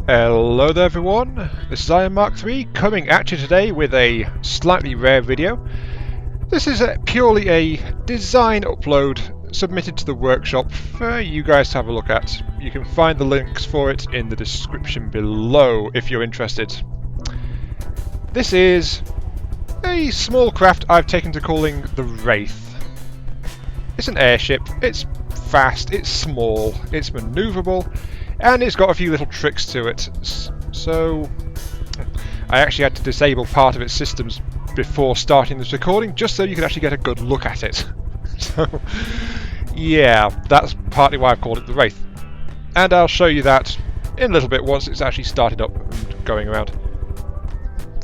Hello there everyone, this is Iron Mark III coming at you today with a slightly rare video. This is purely a design upload submitted to the workshop for you guys to have a look at. You can find the links for it in the description below if you're interested. This is a small craft I've taken to calling the Wraith. It's an airship, it's fast, it's small, it's manoeuvrable, and it's got a few little tricks to it. So I actually had to disable part of its systems before starting this recording just so you could actually get a good look at it. So yeah, that's partly why I've called it the Wraith. And I'll show you that in a little bit once it's actually started up and going around.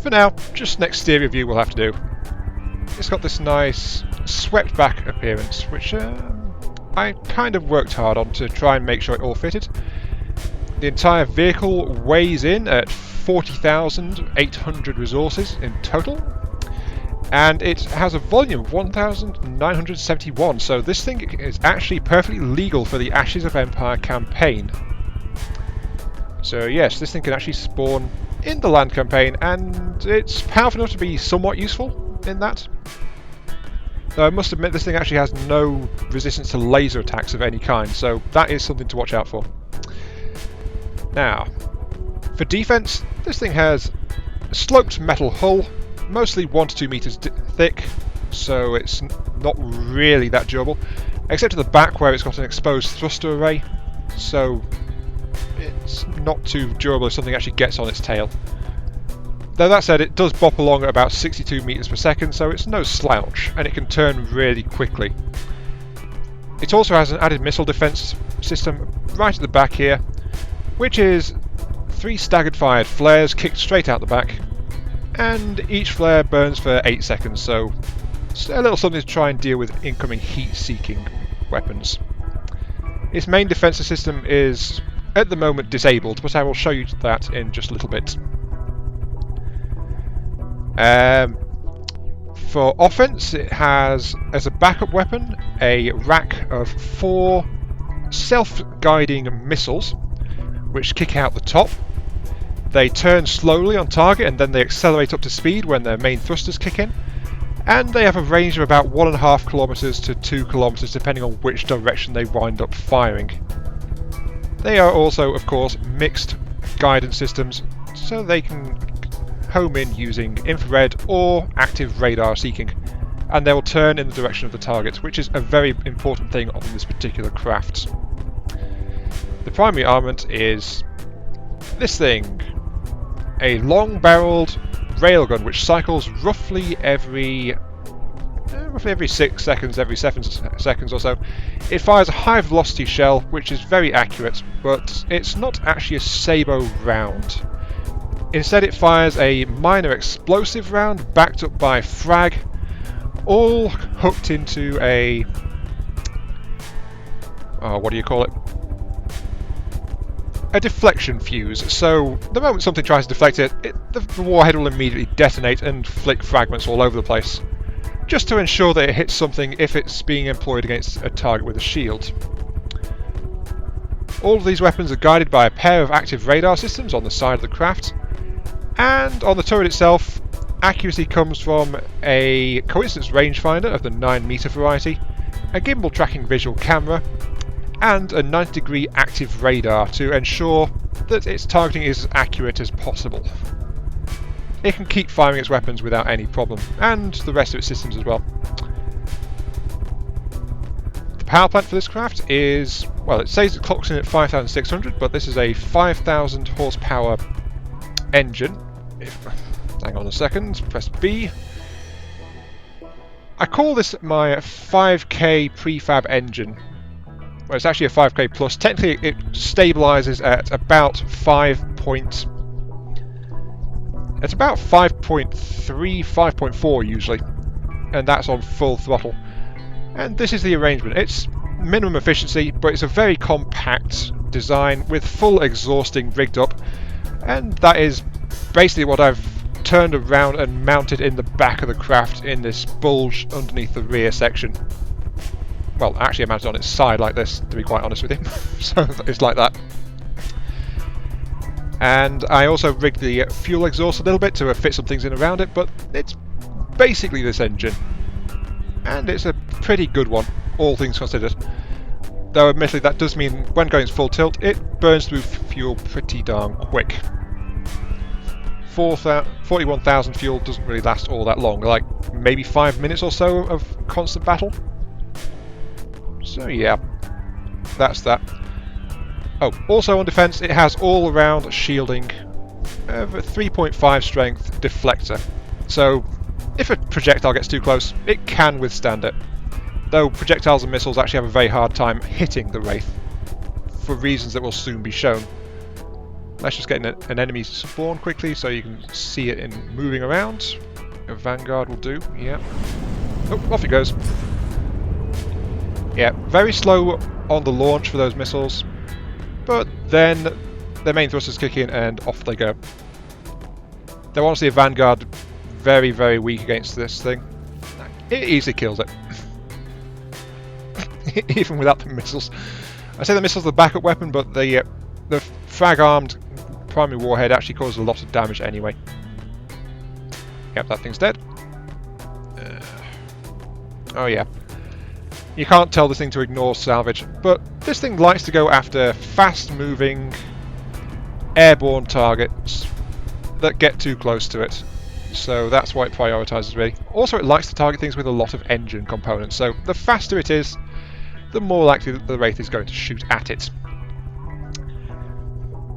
For now, just an exterior view we'll have to do. It's got this nice swept back appearance, which I kind of worked hard on to try and make sure it all fitted. The entire vehicle weighs in at 40,800 resources in total, and it has a volume of 1,971, so this thing is actually perfectly legal for the Ashes of Empire campaign. So yes, this thing can actually spawn in the land campaign, and it's powerful enough to be somewhat useful in that. Though I must admit this thing actually has no resistance to laser attacks of any kind, so that is something to watch out for. Now, for defense, this thing has a sloped metal hull, mostly 1 to 2 meters thick, so it's not really that durable, except at the back where it's got an exposed thruster array, so it's not too durable if something actually gets on its tail. Though that said, it does bop along at about 62 meters per second, so it's no slouch, and it can turn really quickly. It also has an added missile defense system right at the back here, which is 3 staggered fired flares kicked straight out the back, and each flare burns for 8 seconds, so it's a little something to try and deal with incoming heat-seeking weapons. Its main defensive system is at the moment disabled, but I will show you that in just a little bit. For offense, it has as a backup weapon a rack of 4 self-guiding missiles which kick out the top. They turn slowly on target and then they accelerate up to speed when their main thrusters kick in, and they have a range of about 1.5 kilometers to 2 kilometers depending on which direction they wind up firing. They are also, of course, mixed guidance systems, so they can home in using infrared or active radar seeking, and they will turn in the direction of the target, which is a very important thing on this particular craft. The primary armament is this thing, a long-barreled railgun which cycles roughly every 6 seconds, every 7 seconds or so. It fires a high-velocity shell, which is very accurate, but it's not actually a sabot round. Instead, it fires a minor explosive round backed up by frag, all hooked into a what do you call it? A deflection fuse. So the moment something tries to deflect it, the warhead will immediately detonate and flick fragments all over the place, just to ensure that it hits something if it's being employed against a target with a shield. All of these weapons are guided by a pair of active radar systems on the side of the craft, and on the turret itself, accuracy comes from a coincidence rangefinder of the 9-meter variety, a gimbal tracking visual camera, and a 90-degree active radar to ensure that its targeting is as accurate as possible. It can keep firing its weapons without any problem, and the rest of its systems as well. The power plant for this craft is, well, it says it clocks in at 5,600, but this is a 5,000 horsepower engine. Hang on a second, press B. I call this my 5K prefab engine. Well, it's actually a 5K plus. Technically, it stabilizes at about 5.3, 5.4 usually, and that's on full throttle. And this is the arrangement. It's minimum efficiency, but it's a very compact design with full exhausting rigged up, and that is basically what I've turned around and mounted in the back of the craft in this bulge underneath the rear section. Well, actually I mounted on its side like this, to be quite honest with you. So it's like that. And I also rigged the fuel exhaust a little bit to fit some things in around it, but it's basically this engine. And it's a pretty good one, all things considered. Though admittedly that does mean when going full tilt, it burns through fuel pretty darn quick. 41,000 fuel doesn't really last all that long, like maybe 5 minutes or so of constant battle. So yeah, that's that. Oh, also on defense, it has all-around shielding of a 3.5 strength deflector. So if a projectile gets too close, it can withstand it. Though projectiles and missiles actually have a very hard time hitting the Wraith, for reasons that will soon be shown. Let's just get an enemy spawn quickly so you can see it in moving around. A Vanguard will do, yeah. Oh, off it goes. Yeah, very slow on the launch for those missiles, but then their main thrusters kick in and off they go. Though honestly a Vanguard very, very weak against this thing. It easily kills it. Even without the missiles. I say the missiles are the backup weapon, but the frag-armed primary warhead actually causes a lot of damage anyway. Yep, that thing's dead. Oh yeah. You can't tell this thing to ignore salvage, but this thing likes to go after fast-moving, airborne targets that get too close to it. So that's why it prioritises really. Also, it likes to target things with a lot of engine components, so the faster it is, the more likely that the Wraith is going to shoot at it.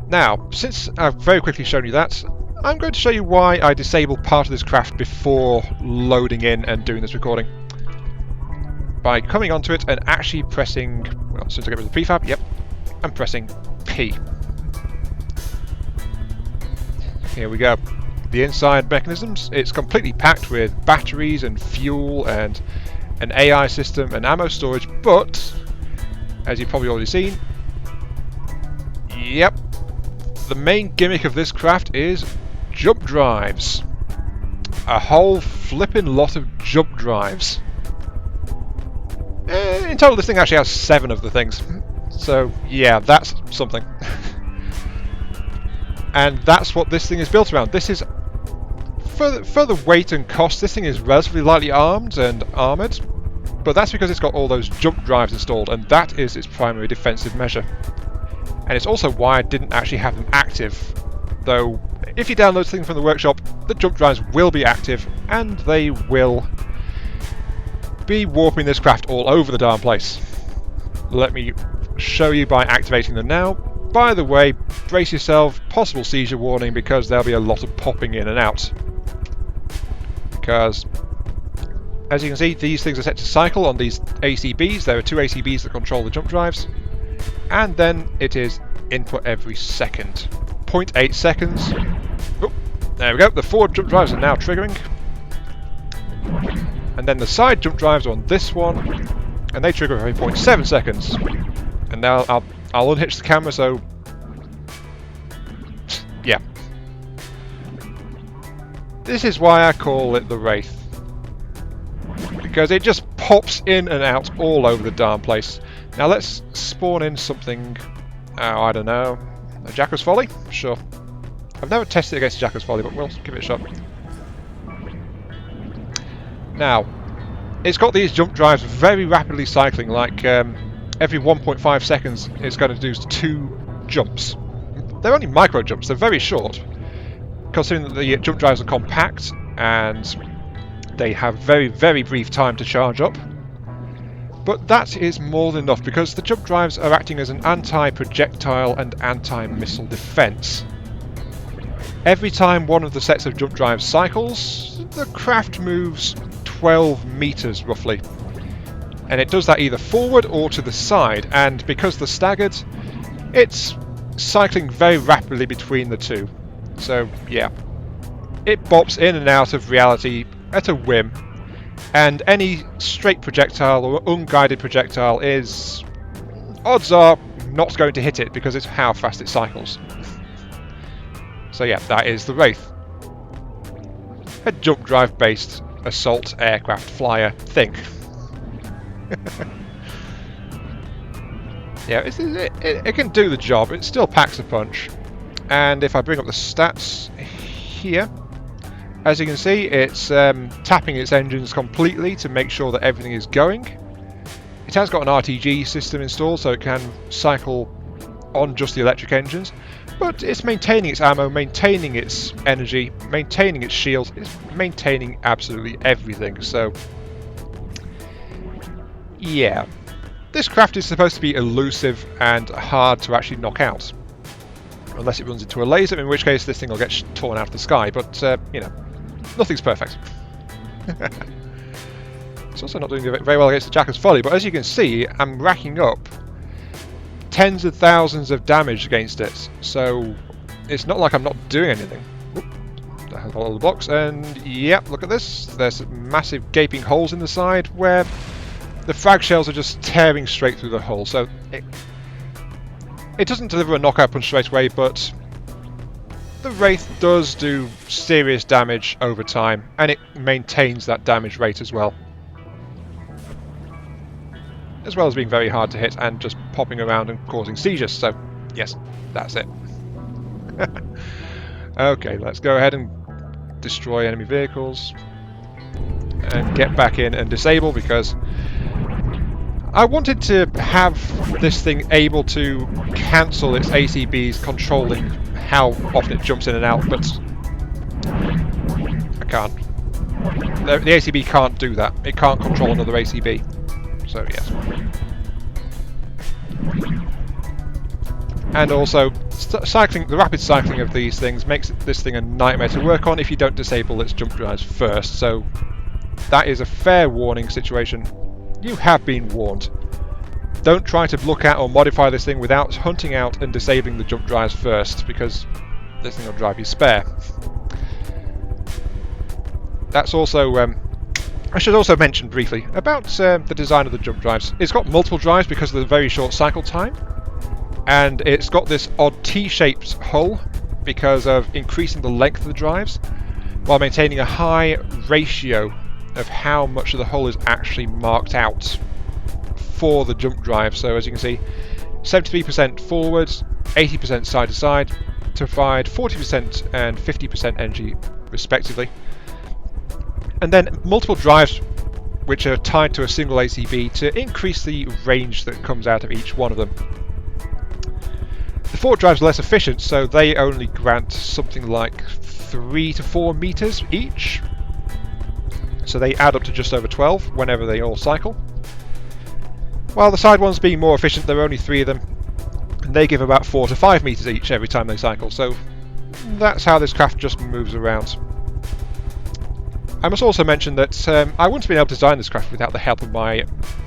Now, since I've very quickly shown you that, I'm going to show you why I disabled part of this craft before loading in and doing this recording. By coming onto it and actually pressing, well, since I get rid of the prefab, yep, I'm pressing P. Here we go. The inside mechanisms, it's completely packed with batteries and fuel and an AI system and ammo storage, but as you've probably already seen, yep, the main gimmick of this craft is jump drives. A whole flippin' lot of jump drives. In total this thing actually has 7 of the things, so yeah, that's something. And that's what this thing is built around. This is, for the weight and cost, this thing is relatively lightly armed and armoured, but that's because it's got all those jump drives installed, and that is its primary defensive measure. And it's also why I didn't actually have them active, though if you download this thing from the workshop, the jump drives will be active, and they will be warping this craft all over the darn place. Let me show you by activating them now. By the way, brace yourself, possible seizure warning, because there'll be a lot of popping in and out. Because, as you can see, these things are set to cycle on these ACBs. There are 2 ACBs that control the jump drives. And then it is input every second. 0.8 seconds. Oh, there we go, the forward jump drives are now triggering. And then the side jump drives are on this one, and they trigger every 0.7 seconds. And now I'll unhitch the camera, so yeah. This is why I call it the Wraith, because it just pops in and out all over the darn place. Now let's spawn in something, oh, I don't know, a Jackal's Folly? Sure. I've never tested it against Jackal's Folly, but we'll give it a shot. Now, it's got these jump drives very rapidly cycling, like every 1.5 seconds it's going to do 2 jumps. They're only micro jumps, they're very short, considering that the jump drives are compact and they have very, very brief time to charge up. But that is more than enough, because the jump drives are acting as an anti-projectile and anti-missile defense. Every time one of the sets of jump drives cycles, the craft moves 12 meters roughly. And it does that either forward or to the side, and because they're staggered, it's cycling very rapidly between the two. So yeah, it bops in and out of reality at a whim, and any straight projectile or unguided projectile is, odds are, not going to hit it because it's how fast it cycles. So yeah, that is the Wraith. A jump drive based assault aircraft flyer thing. Yeah, it can do the job. It still packs a punch. And if I bring up the stats here, as you can see, it's tapping its engines completely to make sure that everything is going. It has got an RTG system installed, so it can cycle on just the electric engines, but it's maintaining its ammo, maintaining its energy, maintaining its shields, it's maintaining absolutely everything. So yeah, this craft is supposed to be elusive and hard to actually knock out, unless it runs into a laser, in which case this thing will get torn out of the sky, but you know, nothing's perfect. It's also not doing very well against the Jackal's Folly, but as you can see, I'm racking up tens of thousands of damage against it, so it's not like I'm not doing anything. I have all the box, and yep, look at this. There's massive gaping holes in the side where the frag shells are just tearing straight through the hole. So it doesn't deliver a knockout punch straight away, but the Wraith does do serious damage over time, and it maintains that damage rate as well. As well as being very hard to hit and just popping around and causing seizures. So, yes, that's it. Okay, let's go ahead and destroy enemy vehicles and get back in and disable, because I wanted to have this thing able to cancel its ACBs controlling how often it jumps in and out, but I can't. The ACB can't do that. It can't control another ACB. So yes. And also, the rapid cycling of these things makes this thing a nightmare to work on if you don't disable its jump drives first. So that is a fair warning situation. You have been warned. Don't try to look at or modify this thing without hunting out and disabling the jump drives first, because this thing will drive you spare. That's also... I should also mention briefly about the design of the jump drives. It's got multiple drives because of the very short cycle time, and it's got this odd T-shaped hull because of increasing the length of the drives while maintaining a high ratio of how much of the hull is actually marked out for the jump drive. So as you can see, 73% forward, 80% side to side to provide 40% and 50% energy respectively. And then multiple drives which are tied to a single ACB to increase the range that comes out of each one of them. The forward drives are less efficient, so they only grant something like 3 to 4 meters each. So they add up to just over 12 whenever they all cycle. While the side ones being more efficient, there are only 3 of them, and they give about 4 to 5 meters each every time they cycle. So that's how this craft just moves around. I must also mention that I wouldn't have been able to design this craft without the help of my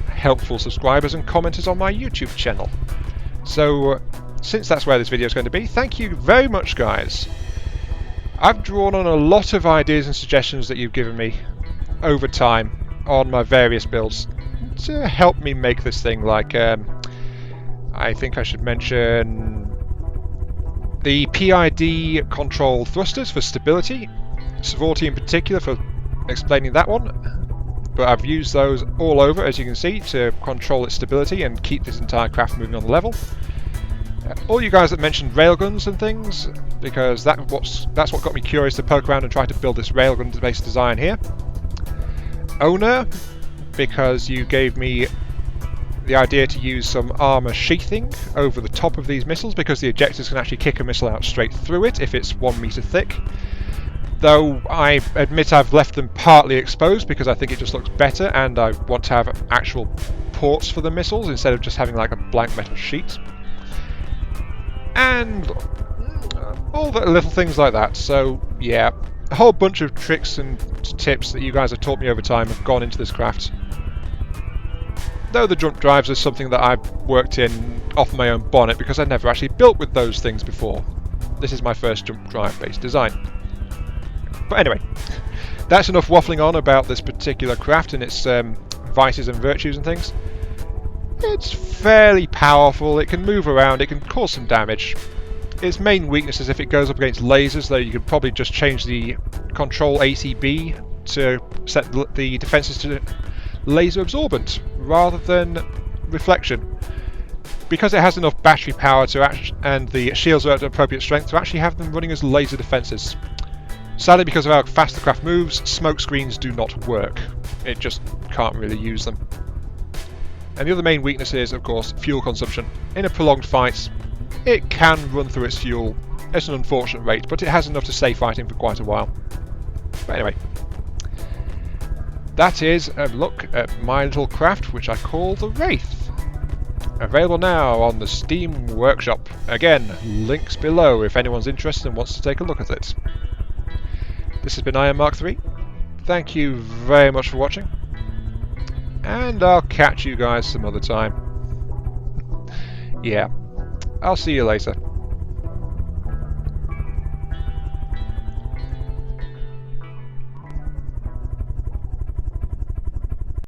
helpful subscribers and commenters on my YouTube channel. So, since that's where this video is going to be, thank you very much, guys. I've drawn on a lot of ideas and suggestions that you've given me over time on my various builds to help me make this thing. Like, I think I should mention the PID control thrusters for stability, Savorti in particular for explaining that one, but I've used those all over, as you can see, to control its stability and keep this entire craft moving on the level. All you guys that mentioned railguns and things, because that's what got me curious to poke around and try to build this railgun based design here. Owner, because you gave me the idea to use some armor sheathing over the top of these missiles, because the ejectors can actually kick a missile out straight through it if it's 1 meter thick. Though I admit I've left them partly exposed because I think it just looks better, and I want to have actual ports for the missiles instead of just having like a blank metal sheet. And all the little things like that. So yeah, a whole bunch of tricks and tips that you guys have taught me over time have gone into this craft. Though the jump drives is something that I've worked in off my own bonnet because I've never actually built with those things before. This is my first jump drive based design. But anyway, that's enough waffling on about this particular craft and its vices and virtues and things. It's fairly powerful, it can move around, it can cause some damage. Its main weakness is if it goes up against lasers, though you could probably just change the control ACB to set the defences to laser absorbent rather than reflection. because it has enough battery power and the shields are at appropriate strength to actually have them running as laser defences. Sadly, because of how fast the craft moves, smoke screens do not work. It just can't really use them. And the other main weakness is, of course, fuel consumption. In a prolonged fight, it can run through its fuel at an unfortunate rate, but it has enough to stay fighting for quite a while. But anyway, that is a look at my little craft, which I call the Wraith. Available now on the Steam Workshop. Again, links below if anyone's interested and wants to take a look at it. This has been Iron Mark III. Thank you very much for watching, and I'll catch you guys some other time. Yeah, I'll see you later.